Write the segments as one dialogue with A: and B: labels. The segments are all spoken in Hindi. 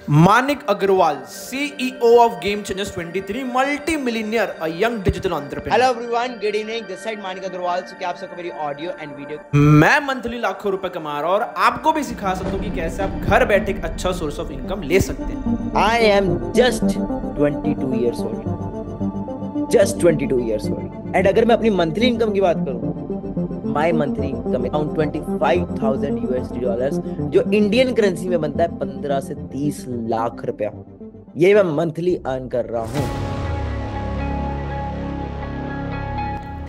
A: Manik Agarwal, CEO of Game Changers 23, multi-millionaire, a young digital entrepreneur.
B: Hello everyone, good evening. This side Manik Agarwal. So क्या आप सबको मेरी ऑडियो एंड वीडियो
A: मैं मंथली लाखों रुपए कमा रहा हूं और आपको भी सिखा सकता हूं कि कैसे आप घर बैठे एक अच्छा सोर्स ऑफ इनकम ले सकते हैं।
B: I am just 22 years old. Just 22 years old. And अगर मैं अपनी मंथली इनकम की बात करूं, my monthly income around $25,000 जो इंडियन करेंसी में बनता है 15 से 30 लाख रुपया। ये मैं मंथली अर्न कर रहा हूँ।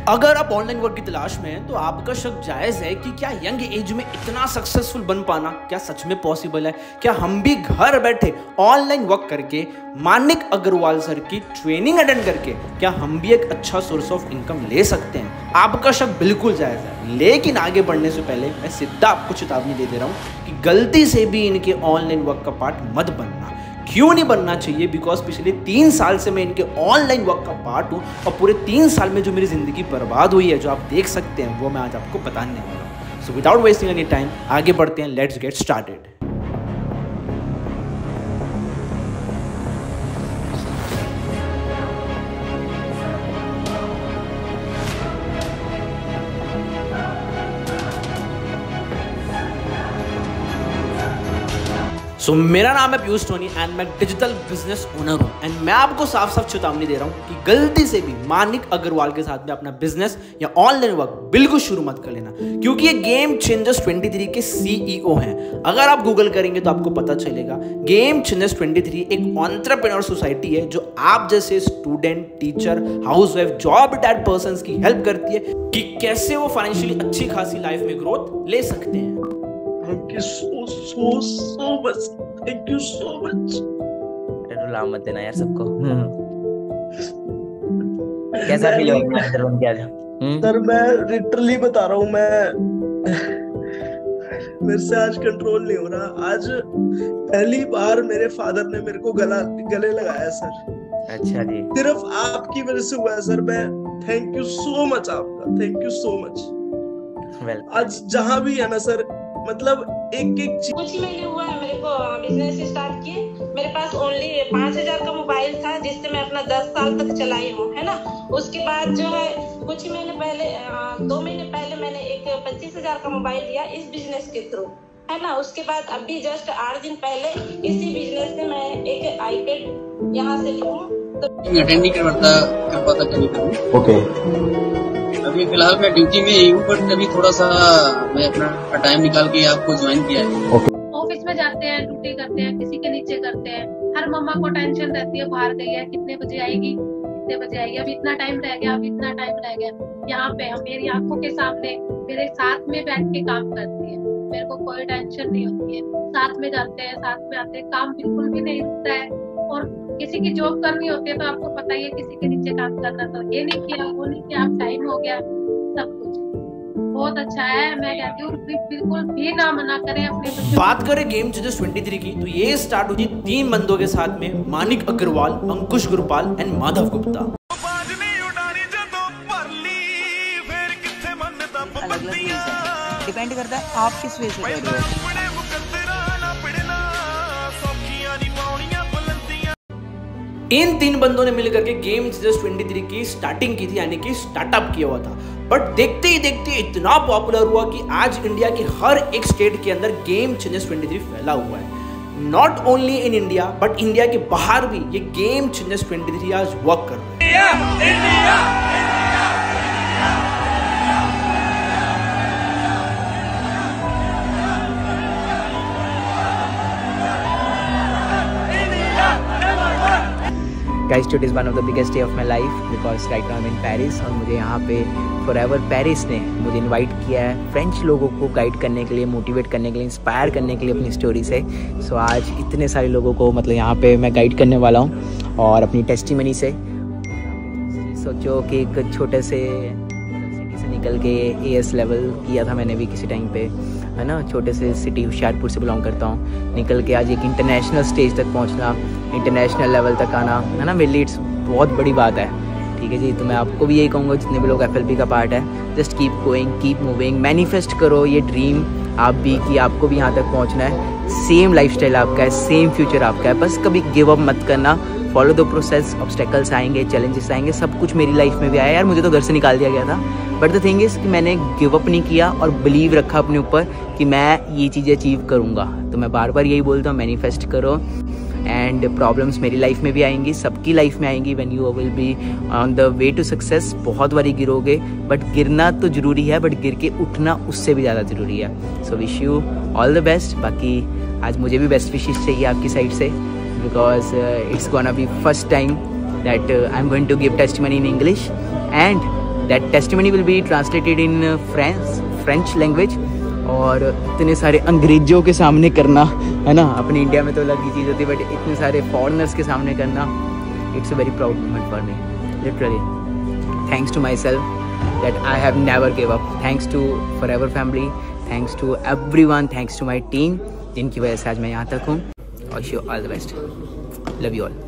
A: अगर आप ऑनलाइन वर्क की तलाश में हैं तो आपका शक जायज है कि क्या यंग एज में इतना सक्सेसफुल बन पाना क्या सच में पॉसिबल है? क्या हम भी घर बैठे ऑनलाइन वर्क करके मानिक अग्रवाल सर की ट्रेनिंग अटेंड करके क्या हम भी एक अच्छा सोर्स ऑफ इनकम ले सकते हैं? आपका शक बिल्कुल जायज है, लेकिन आगे बढ़ने से पहले मैं सीधा आपको चेतावनी दे दे रहा हूँ कि गलती से भी इनके ऑनलाइन वर्क का पार्ट मत बनना। क्यों नहीं बनना चाहिए? बिकॉज पिछले 3 साल से मैं इनके ऑनलाइन वर्क का पार्ट हूँ और पूरे 3 साल में जो मेरी जिंदगी बर्बाद हुई है, जो आप देख सकते हैं, वो मैं आज आपको बताने वाला हूँ। So without wasting any time आगे बढ़ते हैं, लेट्स गेट स्टार्टेड। मेरा नाम है पीयूष टोनी एंड मैं डिजिटल बिजनेस ओनर हूं एंड मैं आपको साफ साफ चेतावनी दे रहा हूं कि गलती से भी मानिक अग्रवाल के साथ में अपना बिजनेस या ऑनलाइन वर्क बिल्कुल शुरू मत कर लेना, क्योंकि ये गेम चेंजर्स 23 के CEO हैं। अगर आप गूगल करेंगे तो आपको पता चलेगा गेम चेंजर्स 23 एक एंटरप्रेन्योर सोसाइटी है जो आप जैसे student, teacher, housewife, job retired persons की हेल्प करती है कि कैसे वो फाइनेंशियली अच्छी खासी लाइफ में ग्रोथ ले सकते हैं।
C: Thank you so much. Thank you so much.
B: रुला मत देना यार सबको। कैसा फील हो रहा है अंदर उनके आज?
C: सर मैं लिटरली बता रहा हूँ, मेरे से आज कंट्रोल नहीं हो रहा। आज पहली बार मेरे फादर ने मेरे को गले लगाया सर।
B: अच्छा जी।
C: सिर्फ आपकी वजह से हुआ है सर। मैं थैंक यू सो मच आपका, थैंक यू सो मच। आज जहाँ भी है ना सर, मतलब एक चीज।
D: कुछ ही महीने हुआ है मेरे को बिजनेस स्टार्ट किए। मेरे पास ओनली 5,000 का मोबाइल था जिससे मैं अपना 10 साल तक चलाई हूँ, है ना। उसके बाद जो है कुछ ही महीने पहले 2 महीने पहले मैंने एक 25,000 का मोबाइल लिया इस बिजनेस के थ्रू, है ना। उसके बाद अभी जस्ट 8 दिन पहले इसी बिजनेस से मैं एक आईपैड यहाँ से ली हूँ। तो
E: अटेंड नहीं कर पाता कभी।
F: ओके।
E: अभी फिलहाल मैं ड्यूटी में ही हूँ, बट अभी थोड़ा सा मैं अपना टाइम निकाल के आपको ज्वाइन किया है।
G: ऑफिस में जाते हैं, ड्यूटी करते हैं, किसी के नीचे करते हैं। हर मम्मा को टेंशन रहती है, बाहर गई है, कितने बजे आएगी, कितने बजे आएगी, अब इतना टाइम रह गया, अब इतना टाइम रह गया। यहाँ पे हम मेरी आंखों के सामने मेरे साथ में बैठ के काम करती है, मेरे को कोई टेंशन नहीं होती है। साथ में जाते हैं, साथ में आते हैं, काम बिल्कुल भी नहीं रुकता है। और किसी की जॉब करनी होती है तो आपको पता ही है, किसी के नीचे काम करना, तो ये नहीं किया, वो नहीं किया, अब टाइम हो गया। सब कुछ बहुत अच्छा है। मैं कहती हूँ बिल्कुल भी ना मना करें अपने।
A: बात करें गेम चेंजर्स 23 की तो ये स्टार्ट हुई 3 बंदों के साथ में, मानिक अग्रवाल, अंकुश गुरपाल एंड माधव गुप्ता।
H: डिपेंड करता है आप किस वे से कर रहे हो।
A: इन 3 बंदों ने मिलकर के गेम चेंजर्स 23 की स्टार्टिंग की थी, यानी कि स्टार्टअप किया हुआ था। बट देखते ही देखते इतना पॉपुलर हुआ कि आज इंडिया के हर एक स्टेट के अंदर गेम चेंजर्स 23 फैला हुआ है। Not only in India but India के बाहर भी ये गेम चेंजर्स 23 आज वर्क कर रहे हैं।
H: Guys, today is one of the biggest day of my life because right now I'm in Paris और मुझे यहाँ पे Forever Paris ने मुझे इनवाइट किया है फ्रेंच लोगों को गाइड करने के लिए, मोटिवेट करने के लिए, इंस्पायर करने के लिए अपनी स्टोरी से। सो आज इतने सारे लोगों को मतलब यहाँ पे मैं गाइड करने वाला हूँ और अपनी टेस्टिमनी से। सोचो कि एक छोटे से सिटी से निकल के AS लेवल किया था मैंने भी किसी टाइम पे, है ना। छोटे से सिटी होशियारपुर से बिलोंग करता हूँ, निकल के आज एक इंटरनेशनल स्टेज तक पहुँचना, इंटरनेशनल लेवल तक आना, है ना। मेरे लिए इट्स बहुत बड़ी बात है, ठीक है जी। तो मैं आपको भी यही कहूँगा जितने भी लोग FLP का पार्ट है, just keep going, keep moving, manifest करो ये ड्रीम आप भी कि आपको भी यहाँ तक पहुँचना है। सेम लाइफस्टाइल आपका है, सेम फ्यूचर आपका है, बस कभी गिव अप मत करना, फॉलो द प्रोसेस। ऑब्स्टेकल्स आएंगे, चैलेंजेस आएंगे, सब कुछ मेरी लाइफ में भी आया यार, मुझे तो घर से निकाल दिया गया था, बट द थिंग इज़ कि मैंने गिव अप नहीं किया और बिलीव रखा अपने ऊपर कि मैं ये चीज़ें अचीव करूँगा। तो मैं बार बार यही बोलता हूँ, मैनिफेस्ट करो। एंड प्रॉब्लम्स मेरी लाइफ में भी आएंगी, सबकी लाइफ में आएंगी। When you will be on the way to success, बहुत बारी गिरोगे, बट गिरना तो ज़रूरी है, बट गिर के उठना उससे भी ज़्यादा ज़रूरी है। So wish you all the best. बाकी आज मुझे भी बेस्ट विशेस चाहिए आपकी साइड से, because it's gonna be first time that I am going to give testimony in English, and that testimony will be translated in French language. और इतने सारे अंग्रेजों के सामने करना, है ना, अपने इंडिया में तो अलग ही चीज़ होती है, बट इतने सारे फॉरेनर्स के सामने करना, it's a very proud moment for me, literally. Thanks to myself that I have never give up, thanks to forever family, thanks to everyone, thanks to my team, जिनकी वजह से आज मैं यहाँ तक हूँ। और wish you all the best, love you all.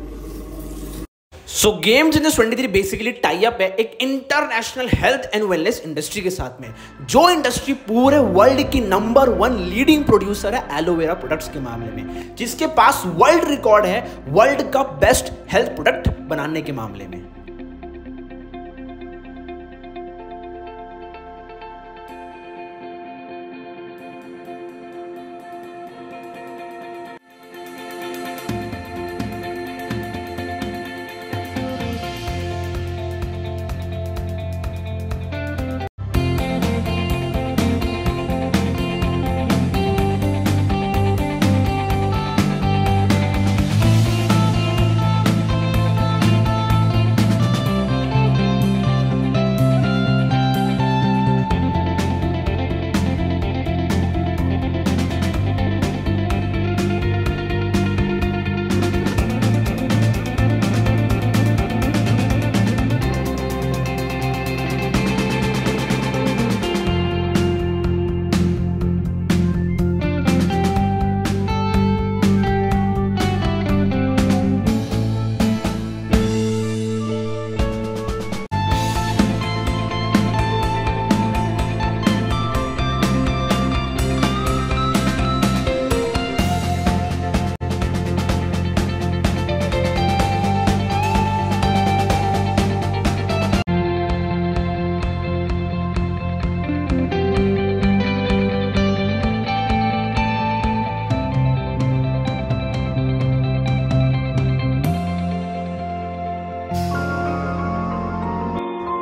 A: So game changers 23 basically tie up है एक international health and wellness industry के साथ में, जो इंडस्ट्री पूरे वर्ल्ड की नंबर 1 लीडिंग प्रोड्यूसर है एलोवेरा प्रोडक्ट्स के मामले में, जिसके पास वर्ल्ड रिकॉर्ड है वर्ल्ड का बेस्ट हेल्थ प्रोडक्ट बनाने के मामले में।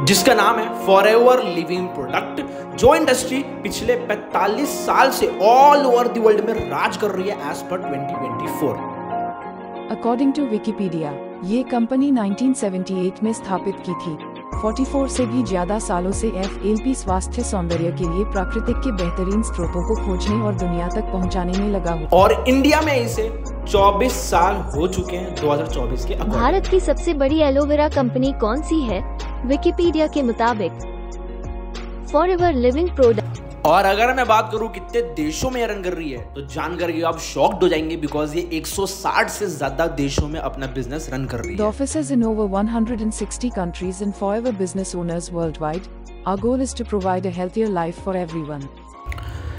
A: जिसका नाम है फॉरएवर लिविंग प्रोडक्ट, जो इंडस्ट्री पिछले 45 साल से ऑल ओवर द वर्ल्ड में राज कर रही है as per 2024।
F: According to Wikipedia, ये कंपनी 1978 में स्थापित की थी। 44 से भी ज्यादा सालों से FLP स्वास्थ्य सौंदर्य के लिए प्राकृतिक के बेहतरीन स्रोतों को खोजने और दुनिया तक पहुंचाने में लगा हुआ।
A: और इंडिया में इसे 24 साल हो चुके हैं 2024 के अकॉर्डिंग।
I: भारत की सबसे बड़ी एलोवेरा कंपनी कौन सी है? विकिपीडिया के मुताबिक फॉरएवर लिविंग प्रोडक्ट।
A: और अगर मैं बात करूं कितने देशों में रन कर रही है, तो जानकर के आप शॉक्ड हो जाएंगे, बिकॉज ये 160 से ज्यादा देशों में अपना बिजनेस रन कर रही है।
F: The offices in over 160 countries and forever business owners worldwide. Our goal is to provide a healthier life for everyone.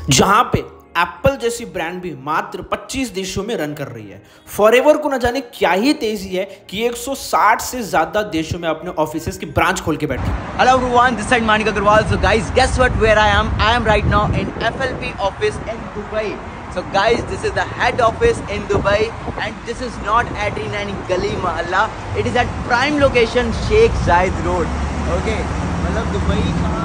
A: जहां पे एप्पल जैसी ब्रांड भी मात्र 25 देशों में रन कर रही है। फॉरएवर को न जाने क्या ही तेजी है कि 160 से ज्यादा देशों में अपने ऑफिसेज की ब्रांच खोल के बैठी।
B: Hello everyone, this side Manik Agarwal. So guys, guess what? Where I am? I am right now in FLP office in Dubai. So guys, this is the head office in Dubai, and this is not at in any gully mahalla. It is at prime location Sheikh Zayed Road. Okay, मतलब दुबई का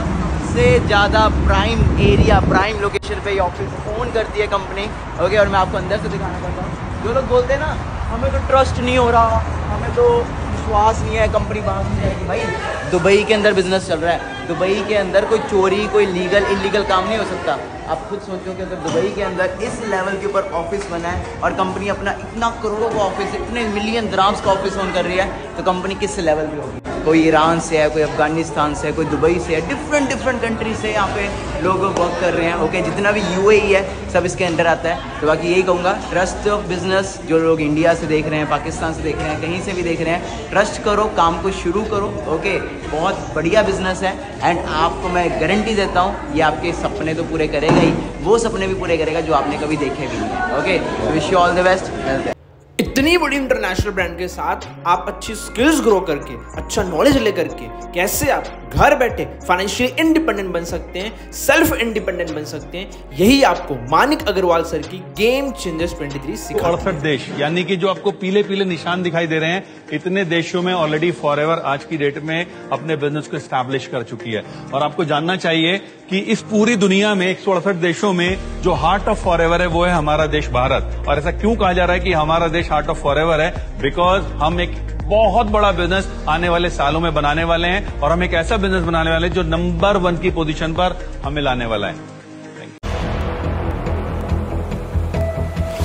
B: सबसे ज़्यादा प्राइम एरिया, प्राइम लोकेशन पे ये ऑफिस ओन करती है कंपनी। ओके, और मैं आपको अंदर से दिखाना चाहता हूँ। जो लोग बोलते हैं ना हमें तो ट्रस्ट नहीं हो रहा, हमें तो विश्वास नहीं है, कंपनी बाहर नहीं जाएगी, भाई दुबई के अंदर बिजनेस चल रहा है। दुबई के अंदर कोई चोरी, कोई लीगल इलीगल काम नहीं हो सकता। आप खुद सोचो कि अगर दुबई के अंदर इस लेवल के ऊपर ऑफिस बना है और कंपनी अपना इतना करोड़ों का ऑफिस, इतने मिलियन दिरहम्स का ऑफिस ओन कर रही है, तो कंपनी किस लेवल पे होगी।
H: कोई ईरान से है, कोई अफगानिस्तान से है, कोई दुबई से है, डिफरेंट कंट्री से यहाँ पे लोग वर्क कर रहे हैं। ओके, जितना भी UAE है सब इसके अंडर आता है। तो बाकी यही कहूँगा, ट्रस्ट ऑफ बिजनेस। जो लोग इंडिया से देख रहे हैं, पाकिस्तान से देख रहे हैं, कहीं से भी देख रहे हैं, ट्रस्ट करो, काम को शुरू करो। ओके, बहुत बढ़िया बिजनेस है एंड आपको मैं गारंटी देता हूँ ये आपके सपने तो पूरे करेगा ही, वो सपने भी पूरे करेगा जो आपने कभी देखे भी नहीं है। Okay, wish you all the best.
A: इतनी बड़ी इंटरनेशनल ब्रांड के साथ आप अच्छी स्किल्स ग्रो करके, अच्छा नॉलेज लेकर के कैसे आप घर बैठे फाइनेंशियल इंडिपेंडेंट बन सकते हैं, सेल्फ इंडिपेंडेंट बन सकते हैं, यही आपको मानिक अग्रवाल सर की गेम चेंजर्स 23 सिखाते हैं।
J: 68 देश, यानी कि जो आपको पीले पीले निशान दिखाई दे रहे हैं, इतने देशों में ऑलरेडी फॉरएवर आज की डेट में अपने बिजनेस को एस्टैब्लिश कर चुकी है। और आपको जानना चाहिए कि इस पूरी दुनिया में 168 देशों में जो हार्ट ऑफ फॉरएवर है वो है हमारा देश भारत। और ऐसा क्यों कहा जा रहा है कि हमारा देश हार्ट ऑफ फॉरएवर है? बिकॉज हम एक बहुत बड़ा बिजनेस आने वाले सालों में बनाने वाले हैं और हम एक ऐसा बिजनेस बनाने वाले हैं जो नंबर 1 की पोजीशन पर हमें लाने वाला है।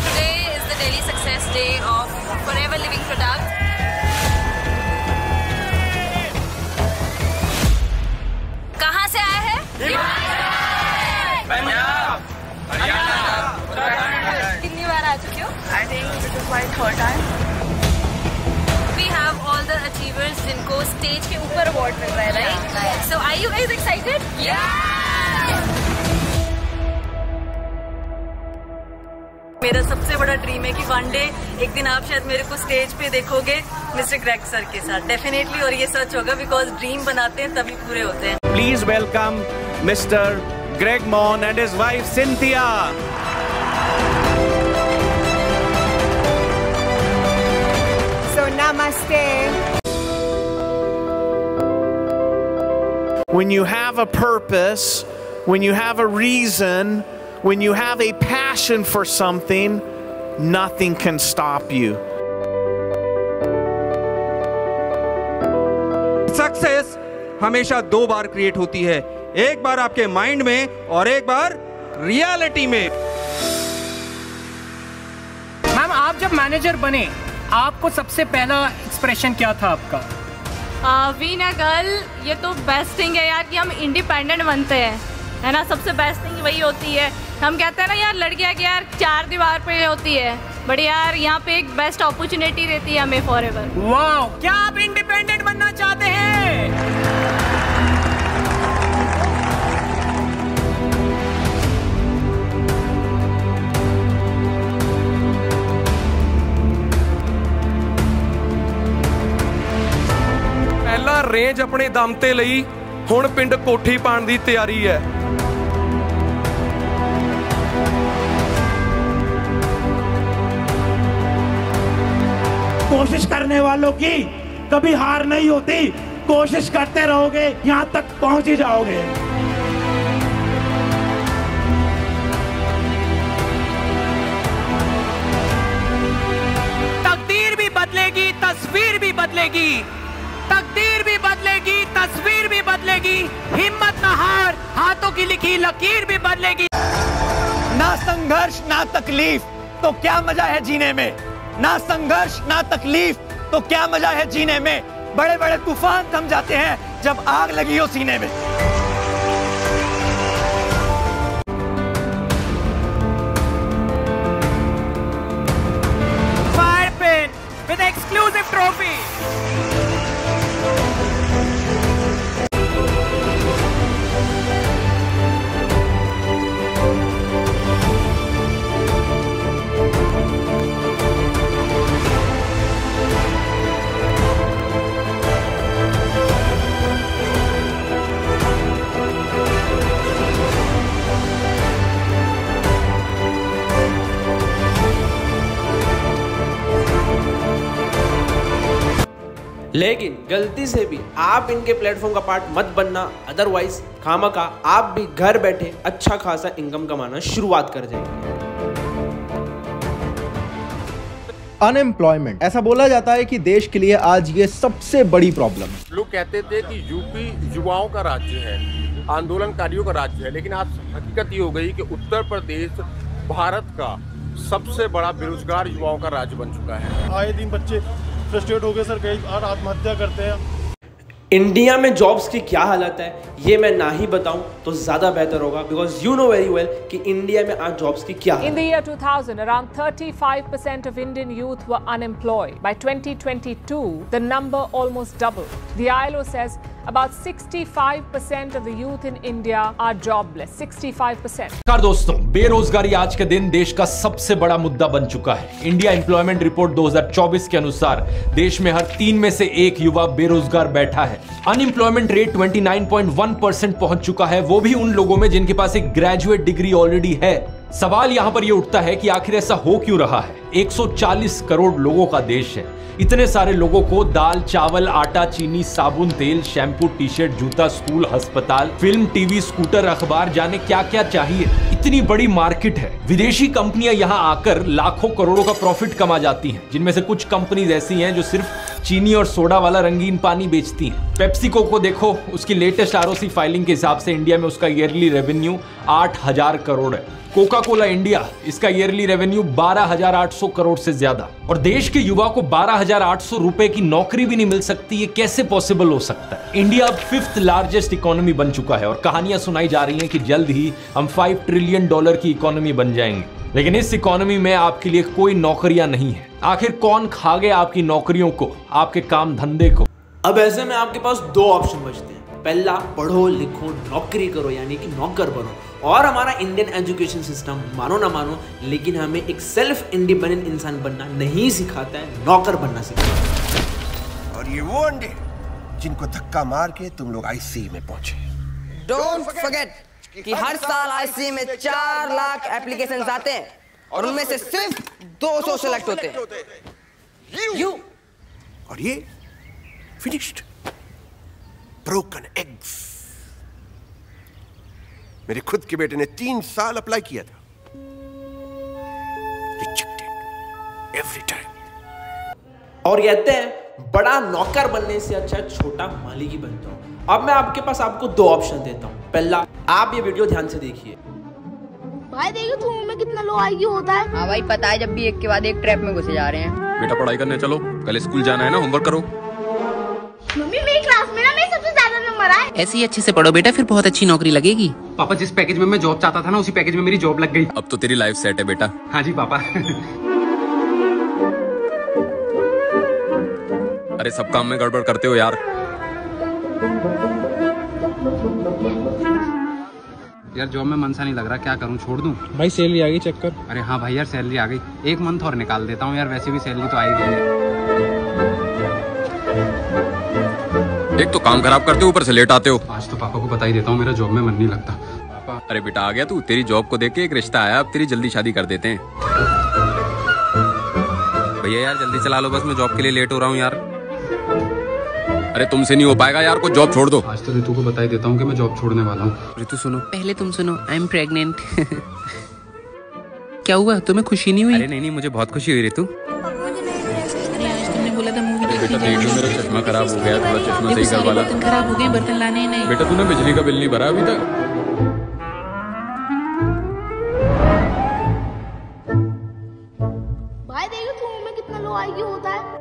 K: Today is the Delhi Success Day of Forever Living Products. कहाँ से आया है? कितनी बार आ चुके हो? I think this is my third time. We have all the achievers जिनको स्टेज के ऊपर अवार्ड मिल रहा है, right? So are you guys excited? Yeah! मेरा सबसे बड़ा ड्रीम है कि वन डे एक दिन आप शायद मेरे को स्टेज पे देखोगे मिस्टर ग्रेग सर के साथ, डेफिनेटली। और ये सच होगा बिकॉज ड्रीम बनाते हैं तभी पूरे होते हैं।
L: Please welcome Mister Greg Mon and his wife Cynthia.
M: So namaste. When you have a purpose, when you have a reason, when you have a passion for something, nothing can stop you.
L: Success हमेशा 2 बार क्रिएट होती है, एक बार आपके माइंड में और एक बार रियलिटी में।
N: मैम, आप जब मैनेजर बने आपको सबसे पहला एक्सप्रेशन क्या था आपका?
K: बीइंग अ गर्ल, ये तो बेस्ट थिंग है यार कि हम इंडिपेंडेंट बनते हैं, है ना? सबसे बेस्ट थिंग वही होती है। हम कहते हैं ना यार, लड़कियां की यार 4 दीवार पे होती है, बट यार यहाँ पे एक बेस्ट अपॉर्चुनिटी रहती है हमें फॉरएवर।
N: वाओ, क्या आप इंडिपेंडेंट बनना चाहते हैं?
L: ਪਹਿਲਾ ਰੇਂਜ ਆਪਣੇ ਦਮ ਤੇ ਲਈ, ਹੁਣ ਪਿੰਡ ਕੋਠੀ ਪਾਣ ਦੀ ਤਿਆਰੀ ਹੈ।
O: कोशिश करने वालों की कभी हार नहीं होती, कोशिश करते रहोगे यहाँ तक पहुंच ही जाओगे।
N: तकदीर भी बदलेगी, तस्वीर भी बदलेगी, तकदीर भी बदलेगी, तस्वीर भी बदलेगी, हिम्मत ना हार, हाथों की लिखी लकीर भी बदलेगी।
O: ना संघर्ष ना तकलीफ तो क्या मजा है जीने में, ना संघर्ष ना तकलीफ तो क्या मजा है जीने में। बड़े बड़े तूफान थम जाते हैं जब आग लगी हो सीने में।
N: Fire pin with exclusive trophy.
A: लेकिन गलती से भी आप इनके प्लेटफॉर्म का पार्ट मत बनना, अदरवाइज खामखा आप भी घर बैठे अच्छा खासा इनकम कमाना शुरुआत कर जाएंगे।
P: अनएम्प्लॉयमेंट, ऐसा बोला जाता है कि देश के लिए आज ये सबसे बड़ी प्रॉब्लम है।
Q: लोग कहते थे कि यूपी युवाओं का राज्य है, आंदोलनकारियों का राज्य है, लेकिन आज हकीकत ये हो गई कि उत्तर प्रदेश भारत का सबसे बड़ा बेरोजगार युवाओं का राज्य बन चुका है।
R: आए दिन बच्चे फ्रस्ट्रेट हो गए सर, कई आत्महत्या करते हैं।
A: इंडिया में जॉब्स की क्या हालत है ये मैं ना ही बताऊं तो ज्यादा बेहतर होगा, because you know very well कि इंडिया में आज जॉब्स की क्या
R: In the year 2000, around 35% of Indian youth were unemployed. By 2022, the number almost doubled. The ILO says about 65% of the youth in India are jobless. 65%.
S: नमस्कार दोस्तों, बेरोजगारी आज के दिन देश का सबसे बड़ा मुद्दा बन चुका है। इंडिया एम्प्लॉयमेंट रिपोर्ट 2024 के अनुसार देश में हर 3 में से 1 युवा बेरोजगार बैठा है। अनएम्प्लॉयमेंट रेट 29.1% पहुंच चुका है, वो भी उन लोगों में जिनके पास एक ग्रेजुएट डिग्री ऑलरेडी है। सवाल यहां पर यह उठता है कि आखिर ऐसा हो क्यों रहा है। 140 करोड़ लोगों का देश है, इतने सारे लोगों को दाल, चावल, आटा, चीनी, साबुन, तेल, शैम्पू, टी शर्ट, जूता, स्कूल, अस्पताल, फिल्म, टीवी, स्कूटर, अखबार, जाने क्या क्या चाहिए। इतनी बड़ी मार्केट है। विदेशी कंपनियां यहां आकर लाखों करोड़ों का प्रॉफिट कमा जाती हैं, जिनमें से कुछ कंपनीज ऐसी हैं जो सिर्फ चीनी और सोडा वाला रंगीन पानी बेचती हैं। पेप्सिको को देखो, उसकी लेटेस्ट आरओसी फाइलिंग के हिसाब से इंडिया में उसका ईयरली रेवेन्यू 8,000 करोड़ है। कोका कोला इंडिया, इसका ईयरली रेवेन्यू 12,800 करोड़ से ज्यादा। और देश के युवा को 12,800 रुपए की नौकरी भी नहीं मिल सकती, ये कैसे पॉसिबल हो सकता है। इंडिया अब 5th लार्जेस्ट इकोनॉमी बन चुका है और कहानियां सुनाई जा रही हैं कि जल्द ही हम $5 ट्रिलियन की इकोनॉमी बन जाएंगे। लेकिन इस इकोनॉमी में आपके लिए कोई नौकरियां नहीं है। आखिर कौन खा गया आपकी नौकरियों को, आपके काम धंधे को।
A: अब ऐसे में आपके पास 2 ऑप्शन बचते हैं। पहला, पढ़ो लिखो नौकरी करो, यानी कि नौकर बनो। और हमारा इंडियन एजुकेशन सिस्टम, मानो ना मानो, लेकिन हमें एक सेल्फ इंडिपेंडेंट इंसान बनना नहीं सिखाता है, नौकर बनना सिखाता है।
T: और ये वो अंडे जिनको धक्का मार के तुम लोग आईसीयू में पहुंचे।
U: डोंट फॉरगेट कि हर साल आईसीयू में 4 लाख एप्लीकेशंस आते हैं और उनमें से सिर्फ 200 सेलेक्ट होते हैं।
T: यू और ये फिनिश्ड ब्रोकन एग्स। मेरे खुद के बेटे ने 3 साल अप्लाई किया था, रिजेक्टेड एवरी टाइम।
A: और कहते हैं बड़ा नौकर बनने से अच्छा छोटा मालिक ही बनता हूं। अब मैं आपको 2 ऑप्शन देता हूं। पहला, आप ये वीडियो ध्यान से देखिए।
V: भाई देखो तुम में कितना लो आईक्यू होता है।
U: हाँ भाई पता है, जब भी एक के बाद एक ट्रैप में घुसे जा रहे हैं।
L: बेटा पढ़ाई करने चलो, कल स्कूल जाना है ना, होमवर्क करो।
V: मम्मी मेरी क्लास में ना मेरे सबसे ज्यादा नंबर आए।
H: ऐसे ही अच्छे से पढ़ो बेटा, फिर बहुत अच्छी नौकरी लगेगी।
W: पापा जिस पैकेज में मैं जॉब चाहता था ना, उसी पैकेज में मेरी जॉब लग गई।
L: अब तो तेरी लाइफ सेट है बेटा।
W: हाँ जी पापा।
L: अरे सब काम में गड़बड़ करते हो यार।
W: यार जॉब में मन सा नहीं लग रहा, क्या करूं, छोड़ दूं?
X: भाई सैलरी आ गई, चेक कर।
W: अरे हाँ भाई यार सैलरी आ गई, 1 मंथ और निकाल देता हूँ यार, वैसे भी सैलरी तो आ ही गई है।
L: एक तो काम खराब करते हो, ऊपर से लेट आते हो।
W: आज तो पापा को बता ही देता हूँ, मेरा जॉब में मन नहीं लगता।
L: पापा, अरे बेटा आ गया तू, तेरी जॉब को देख के एक रिश्ता आया, अब तेरी जल्दी शादी कर देते हैं। भैया यार जल्दी चला लो, बस मैं जॉब के लिए लेट हो रहा हूँ यार। अरे तुमसे नहीं हो पाएगा यार, कुछ जॉब छोड़ दो।
W: आज तो रितु को बता ही देता हूँ कि मैं जॉब छोड़ने वाला हूँ।
H: रितु सुनो, पहले तुम सुनो। I am pregnant. क्या हुआ, तुम्हें खुशी नहीं हुई?
L: अरे नहीं, मुझे बहुत खुशी हुई रितु।
H: बोला था मूवी
L: बेटा देख लो, मेरा चश्मा खराब हो गया, थोड़ा चश्मा सही करवा ला।
H: बर्तन खराब हो गए, बर्तन लाने ही नहीं।
L: बेटा तूने बिजली का बिल नहीं भरा अभी तक।
V: भाई देखो तुम में कितना लो आईक्यू होता है।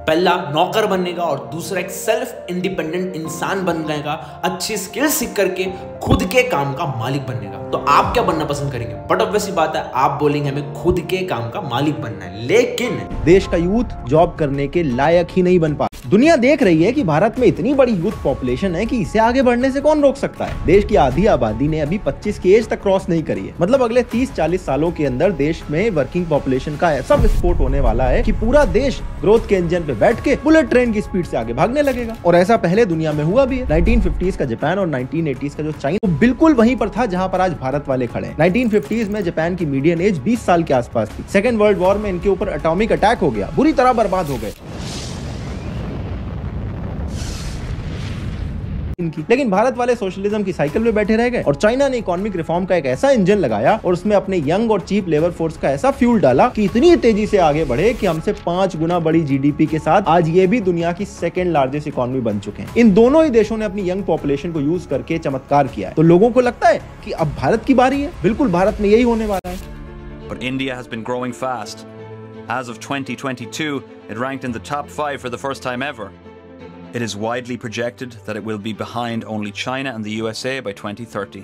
A: पहला, नौकर बनने का, और दूसरा एक सेल्फ इंडिपेंडेंट इंसान बनने का, अच्छी स्किल सीख करके खुद के काम का मालिक बनने का। तो आप क्या बनना पसंद करेंगे? बट ऑब्वियस बात है, आप बोलेंगे हमें खुद के काम का मालिक बनना है। लेकिन
P: देश का यूथ जॉब करने के लायक ही नहीं बन पा। दुनिया देख रही है कि भारत में इतनी बड़ी यूथ पॉपुलेशन है कि इसे आगे बढ़ने से कौन रोक सकता है। देश की आधी आबादी ने अभी 25 की एज तक क्रॉस नहीं करी है। मतलब अगले 30-40 सालों के अंदर देश में वर्किंग पॉपुलेशन का ऐसा विस्फोट होने वाला है कि पूरा देश ग्रोथ के इंजन पे बैठ के बुलेट ट्रेन की स्पीड से आगे भागने लगेगा। और ऐसा पहले दुनिया में हुआ भी है। 1950s का जापान और 1980s का जो चाइना, वो बिल्कुल वहीं पर था जहां पर आज भारत वाले खड़े हैं। 1950s में जापान की मीडियन एज 20 साल के आसपास थी। सेकेंड वर्ल्ड वॉर में इनके ऊपर एटॉमिक अटैक हो गया, बुरी तरह बर्बाद हो गए इनकी। लेकिन भारत वाले सोशलिज्म की साइकिल में बैठे रह गए और चाइना ने इकोनॉमिक रिफॉर्म का एक ऐसा इंजन लगाया और उसमें अपने यंग और चीप लेबर फोर्स का ऐसा फ्यूल डाला कि इतनी तेजी से आगे बढ़े कि हमसे 5 गुना बड़ी जीडीपी के साथ आज ये भी दुनिया की 2nd लार्जेस्ट इकोनॉमी बन चुके हैं। इन दोनों ही देशों ने अपनी यंग पॉपुलेशन को यूज करके चमत्कार किया है। तो लोगों को लगता है कि अब भारत की बारी है। बिल्कुल भारत में यही होने वाला है।
Y: But India has been growing fast. As of 2022, it ranked in the top 5 for the first time ever. It is widely projected that it will be behind only China and the USA by 2030.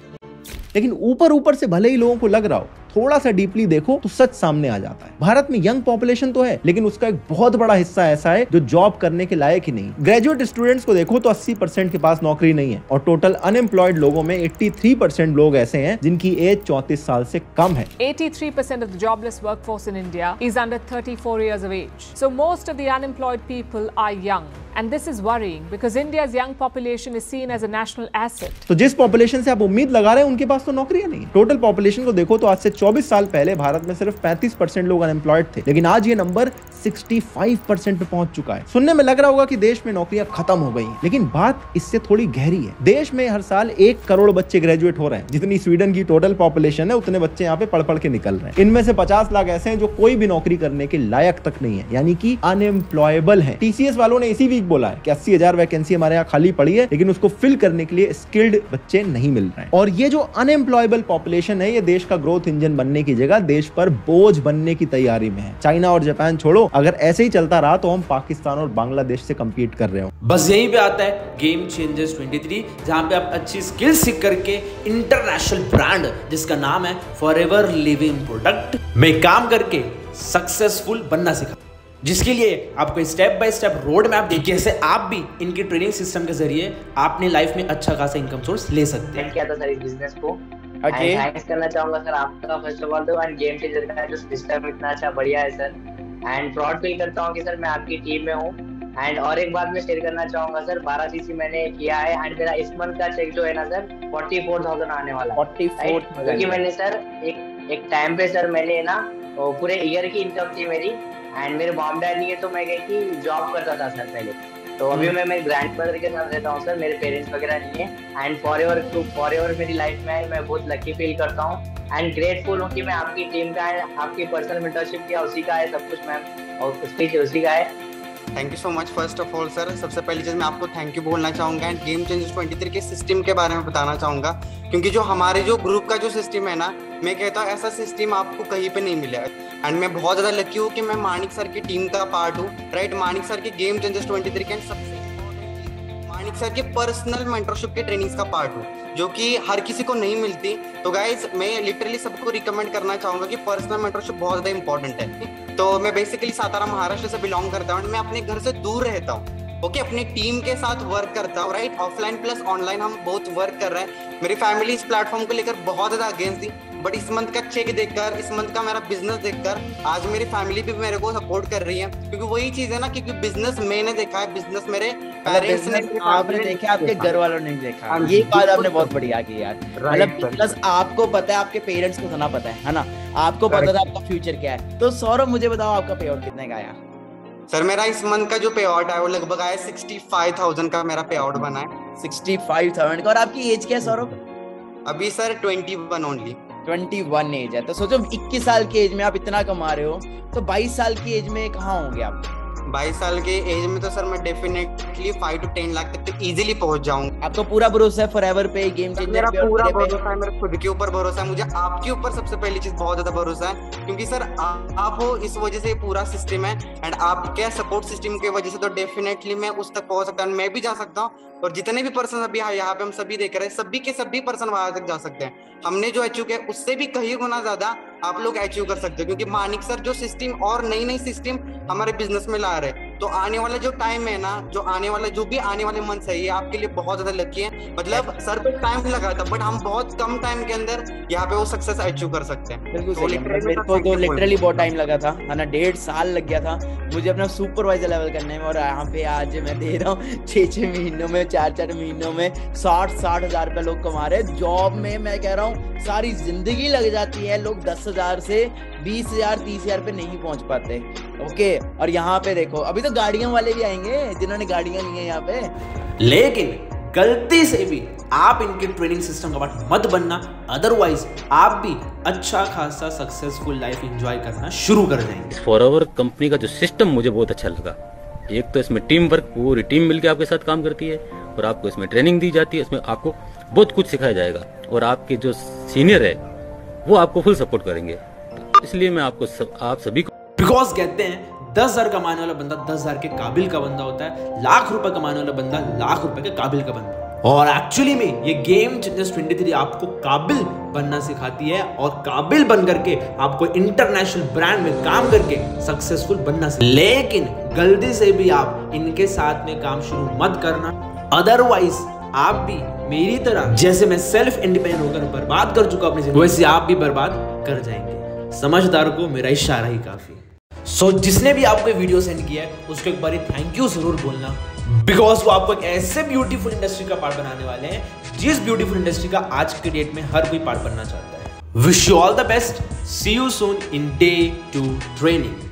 P: लेकिन ऊपर ऊपर से भले ही लोगों को लग रहा हो, थोड़ा सा डीपली देखो तो सच सामने आ जाता है। भारत में यंग पॉपुलेशन तो है, लेकिन उसका एक बहुत बड़ा हिस्सा ऐसा है जो जॉब करने के लायक ही नहीं। ग्रेजुएट स्टूडेंट्स को देखो तो 80% के पास नौकरी नहीं है, और टोटल अनएम्प्लॉयड लोगों में 83% लोग ऐसे हैं जिनकी एज 34 साल से कम है।
R: 83% of the jobless workforce in India is under 34 years of age. So most of the unemployed people are young. And this is worrying because India's young population is seen as a national asset.
P: तो जिस पॉपुलेशन से आप उम्मीद लगा रहे हैं उनके पास तो नौकरियां नहीं है। टोटल पॉपुलेशन को देखो तो आज से 24 साल पहले भारत में सिर्फ 35% लोग अनएम्प्लॉयड थे, लेकिन आज ये नंबर 65% पे पहुंच चुका है। सुनने में लग रहा होगा कि देश में नौकरियां खत्म हो गई हैं, लेकिन बात इससे थोड़ी गहरी है। देश में हर साल 1 करोड़ बच्चे ग्रेजुएट हो रहे हैं। जितनी स्वीडन की टोटल पॉपुलेशन है उतने बच्चे यहाँ पे पढ़ पढ़ के निकल रहे हैं। इनमें से 50 लाख ऐसे हैं जो कोई भी नौकरी करने के लायक तक नहीं है, यानी कि अनएम्प्लॉयबल है। TCS वालों ने इसी वीक बोला है कि 80,000 वैकेंसी हमारे यहाँ खाली पड़ी है, लेकिन उसको फिल करने के लिए स्किल्ड बच्चे नहीं मिल रहे हैं। और ये जो अनएम्प्लॉयबल पॉपुलेशन है, ये देश का ग्रोथ इंजन बनने की जगह देश पर बोझ बनने की तैयारी में है। चाइना और जापान छोड़ो, अगर ऐसे ही चलता रहा तो हम पाकिस्तान और बांग्लादेश से कम्पीट कर रहे हो।
A: बस यहीं पे आता है गेम चेंजर्स 23, जहां पे आप अच्छी स्किल सीख करके इंटरनेशनल ब्रांड जिसका नाम है फॉरएवर लिविंग प्रोडक्ट में काम करके सक्सेसफुल बनना सीखा, जिसके लिए आपको step by step road map दी कैसे आप भी इनके ट्रेनिंग सिस्टम के जरिए अपनी लाइफ में अच्छा खासा इनकम सोर्स ले सकते हैं।
C: क्या था सर इस बिजनेस को? थैंक्स करना चाहूंगा सर आपका फर्स्ट ऑफ ऑल तो, एंड गेम चेंजर का जो सिस्टम इतना अच्छा बढ़िया है सर, एंड प्राउड फील करता हूँ कि सर मैं आपकी टीम में हूँ। एंड और एक बात मैं शेयर करना चाहूंगा सर, 12 सीसी मैंने किया है, एंड मेरा इस मंथ का चेक जो है ना सर 44,000 आने वाला है।
B: 44,000
C: क्योंकि मैंने सर एक टाइम पे सर मैंने ना पूरे ईयर की इनकम थी मेरी, एंड मेरे मॉम डैड नहीं है तो मैं गई थी जॉब करता था सर पहले, तो अभी मैं मेरे ग्रैंडफादर के साथ रहता हूँ सर, मेरे पेरेंट्स वगैरह नहीं है। एंड फॉरएवर मेरी लाइफ में मैं बहुत लकी फील करता हूँ एंड ग्रेटफुल हूँ कि मैं आपकी टीम का है, आपकी पर्सनल मेंटरशिप किया उसी का है सब कुछ मैम, और स्पीच उसी का है।
D: Thank you so much first of all sir. सबसे पहली चीज़ मैं आपको थैंक यू बोलना चाहूँगा एंड गेम चेंजर्स 23 के सिस्टम के बारे में बताना चाहूँगा, क्योंकि जो हमारे जो ग्रुप का जो सिस्टम है ना, मैं कहता हूँ ऐसा सिस्टम आपको कहीं पे नहीं मिला। एंड मैं बहुत ज़्यादा लकी हूँ कि मैं मानिक सर की टीम का पार्ट हूँ, राइट। मानिक सर के गेम चेंजर्स 23 के सबसे मानिक सर के पर्सनल मेंटरशिप के ट्रेनिंग्स का पार्ट हूँ, जो कि हर किसी को नहीं मिलती। तो गाइज मैं लिटरली सबको रिकमेंड करना चाहूँगा कि पर्सनल मेंटरशिप बहुत ज़्यादा इंपॉर्टेंट है। तो मैं बेसिकली सातारा महाराष्ट्र से बिलोंग करता हूँ, मैं अपने घर से दूर रहता हूँ, ओके, अपनी टीम के साथ वर्क करता हूँ, राइट। ऑफलाइन प्लस ऑनलाइन हम बहुत वर्क कर रहे हैं। मेरी फैमिली इस प्लेटफॉर्म को लेकर बहुत ज़्यादा अगेंस्ट थी, बट इस मंथ का चेक देखकर, इस मंथ का मेरा बिजनेस देखकर आज मेरी फैमिली भी मेरे को सपोर्ट कर रही है, क्योंकि वही चीज़ है ना, क्योंकि बिजनेस मैंने देखा है, बिजनेस मेरे पेरेंट्स ने,
B: आपने देखा, आपके घर वालों ने देखा। ये बात आपने बहुत बढ़िया की यार, मतलब बिजनेस आपको पता है, आपके पेरेंट्स को ना पता है ना, आपको पता था आपका फ्यूचर क्या है। तो सौरभ मुझे बताओ आपका पे आउट कितने का आया?
D: सर मेरा इस मंथ का जो पे आउट है वो लगभग आया 65,000 का मेरा पे आउट बना है।
B: 65,000 का। और आपकी एज क्या है सौरभ?
D: अभी सर 21 ओनली।
B: 21 एज है, तो सोचो 21 साल की एज में आप इतना कमा रहे हो, तो 22 साल की एज में कहाँ होंगे आप?
D: 22 साल के एज में तो सर मैं डेफिनेटली 5 to 10 लाख तक तो इजीली पहुंच जाऊंगा।
B: आपको पूरा भरोसा है फॉरएवर पे, गेम चेंजर पे?
D: मेरा पूरा भरोसा है, मेरे खुद के ऊपर भरोसा है, मुझे आपके ऊपर सबसे पहली चीज बहुत ज्यादा भरोसा है, क्योंकि सर आप हो, इस वजह से पूरा सिस्टम है, एंड आपके सपोर्ट सिस्टम की वजह से तो डेफिनेटली मैं उस तक पहुंच सकता हूँ, मैं भी जा सकता हूँ, और जितने भी पर्सन अभी यहाँ पे हम सभी देख रहे हैं, सभी के सभी पर्सन वहां तक जा सकते हैं। हमने जो अचीव किया उससे भी कहीं गुना ज्यादा आप लोग अचीव कर सकते हो, क्योंकि मानिक सर जो सिस्टम और नई नई सिस्टम हमारे बिजनेस में ला रहे हैं। तो आने वाला जो टाइम है ना, जो आने वाले मंथ है, ये आपके लिए बहुत ज्यादा लकी है। मतलब सर पे टाइम लगा था, बट हम बहुत कम टाइम के अंदर यहाँ पे वो सक्सेस अचीव कर सकते हैं।
B: बिल्कुल सही है। मेरे को तो लिटरली बहुत टाइम लगा था, है ना, 1.5 साल लग गया था मुझे अपना सुपरवाइजर लेवल करने में, और यहाँ पे आज मैं दे रहा हूँ 6-6 महीनों में, 4-4 महीनों में 60-60 हजार रुपये लोग कमा रहे हैं। जॉब में मैं कह रहा हूँ सारी जिंदगी लग जाती है, लोग 10,000 से 20,000 30,000 पे नहीं पहुंच पाते, ओके। और यहाँ पे देखो अभी तो गाड़ियों वाले भी आएंगे जिन्होंने गाड़ियां ली है यहाँ पे।
A: लेकिन गलती से भी आप इनके ट्रेनिंग सिस्टम का पार्ट मत बनना, अदरवाइज आप भी अच्छा खासा सक्सेसफुल लाइफ एंजॉय करना शुरू कर जाएंगे।
E: फॉरएवर कंपनी का जो सिस्टम मुझे बहुत अच्छा लगा। एक तो इसमें टीम वर्क, पूरी टीम मिलकर आपके साथ काम करती है, और आपको इसमें ट्रेनिंग दी जाती है, इसमें आपको बहुत कुछ सिखाया जाएगा, और आपके जो सीनियर है वो आपको फुल सपोर्ट करेंगे। इसलिए मैं आपको आप सभी को,
A: बिकॉज कहते हैं 10,000 कमाने वाला बंदा 10,000 के काबिल का बंदा होता है, लाख रुपए कमाने वाला बंदा लाख रुपए के काबिल का बंदा। और एक्चुअली में ये गेम चेंजर्स 23 आपको काबिल बनना सिखाती है और काबिल बन करके आपको इंटरनेशनल ब्रांड में काम करके सक्सेसफुल बनना सिखाती है। लेकिन गलती से भी आप इनके साथ में काम शुरू मत करना, अदरवाइज आप भी मेरी तरह, जैसे मैं सेल्फ इंडिपेंडेंट होकर बर्बाद कर चुका अपनी जिंदगी, वैसे आप भी बर्बाद कर जाएंगे। समझदार को मेरा इशारा ही काफी। सो जिसने भी आपको वीडियो सेंड किया है उसको एक बार थैंक यू जरूर बोलना, बिकॉज वो आपको एक ऐसे ब्यूटीफुल इंडस्ट्री का पार्ट बनाने वाले हैं जिस ब्यूटीफुल इंडस्ट्री का आज के डेट में हर कोई पार्ट बनना चाहता है। Wish you all the best, see you soon in day 2 training.